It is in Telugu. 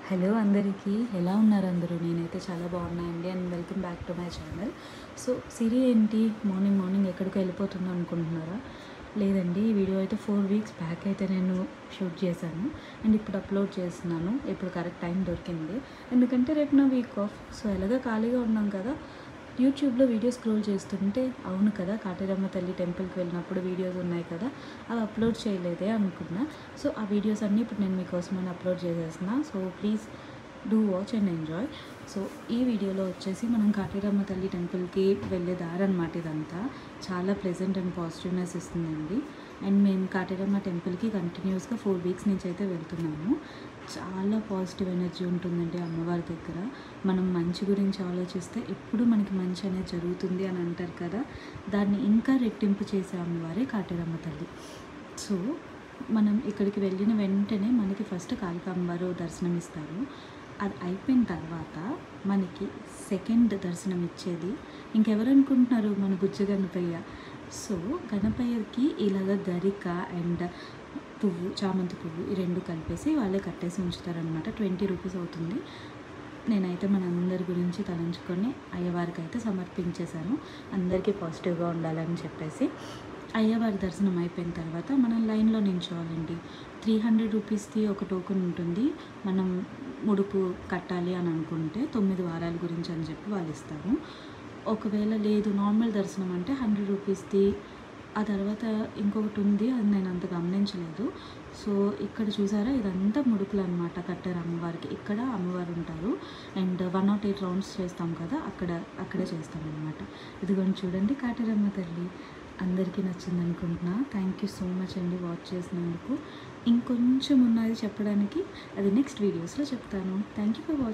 హలో అందరికీ, ఎలా ఉన్నారు అందరూ? నేనైతే చాలా బాగున్నానండి and welcome back to my channel. So Siri ఏంటి మార్నింగ్ ఎక్కడికి వెళ్ళిపోతుందో అనుకుంటున్నారా? లేదండి, ఈ వీడియో అయితే 4 వీక్స్ బ్యాక్ అయితే నేను షూట్ చేశాను అండ్ ఇప్పుడు అప్లోడ్ చేస్తున్నాను. ఇప్పుడు కరెక్ట్ టైం దొరికింది, ఎందుకంటే రేపు నా వీక్ ఆఫ్. సో ఎలాగో ఖాళీగా ఉన్నాం కదా, యూట్యూబ్లో వీడియో స్క్రోల్ చేస్తుంటే అవును కదా, కాటేరమ్మ తల్లి టెంపుల్కి వెళ్ళినప్పుడు వీడియోస్ ఉన్నాయి కదా, అవి అప్లోడ్ చేయలేదే అనుకున్నా. సో ఆ వీడియోస్ అన్నీ ఇప్పుడు నేను మీకోసమని అప్లోడ్ చేసేస్తున్నా. So please do watch and enjoy. So ఈ వీడియోలో వచ్చేసి మనం కాటేరమ్మ తల్లి టెంపుల్కి వెళ్ళే దారి అనమాట. ఇదంతా చాలా ప్లెజెంట్ అండ్ పాజిటివ్నెస్ ఇస్తుందండి. అండ్ మేము కాటేరమ్మ టెంపుల్కి కంటిన్యూస్గా 4 వీక్స్ నుంచి అయితే వెళ్తున్నాము. చాలా పాజిటివ్ ఎనర్జీ ఉంటుందండి అమ్మవారి దగ్గర. మనం మంచి గురించి ఆలోచిస్తే ఎప్పుడు మనకి మంచి అనేది జరుగుతుంది అని అంటారు కదా, దాన్ని ఇంకా రెట్టింపు చేసే అమ్మవారే కాటేరమ్మ తల్లి. సో మనం ఇక్కడికి వెళ్ళిన వెంటనే మనకి ఫస్ట్ కాళికా అమ్మవారు దర్శనం ఇస్తారు. అది అయిపోయిన తర్వాత మనకి సెకండ్ దర్శనం ఇచ్చేది ఇంకెవరు అనుకుంటున్నారు, మన బుజ్జ గణపయ్య. సో గణపయ్యకి ఇలాగ గరిక అండ్ పువ్వు, చామంతి పువ్వు, ఈ రెండు కలిపేసి వాళ్ళే కట్టేసి ఉంచుతారనమాట. 20 రూపీస్ అవుతుంది. నేనైతే మనందరి గురించి తలంచుకొని అయ్యవారికి అయితే సమర్పించేశాను, అందరికీ పాజిటివ్గా ఉండాలని చెప్పేసి. అయ్యవారి దర్శనం అయిపోయిన తర్వాత మనం లైన్లో నించోవాలండి. 300 రూపీస్కి ఒక టోకెన్ ఉంటుంది. మనం ముడుపు కట్టాలి అని అనుకుంటే 9 వారాల గురించి అని చెప్పి వాళ్ళు ఇస్తారు. ఒకవేళ లేదు నార్మల్ దర్శనం అంటే 100 రూపీస్ది. ఆ తర్వాత ఇంకొకటి ఉంది, అది నేను అంత గమనించలేదు. సో ఇక్కడ చూసారా, ఇదంతా ముడుపులు అనమాట, కట్టారు అమ్మవారికి. ఇక్కడ అమ్మవారు ఉంటారు అండ్ 108 రౌండ్స్ చేస్తాం కదా, అక్కడే చేస్తాం అనమాట. ఇదిగోండి చూడండి కాటేరమ్మ తల్లి. అందరికీ నచ్చింది అనుకుంటున్నా. థ్యాంక్ యూ సో మచ్ అండి వాచ్ చేసినందుకు. ఇంకొంచెం ఉన్నది చెప్పడానికి, అది నెక్స్ట్ వీడియోస్లో చెప్తాను. Thank you for watching.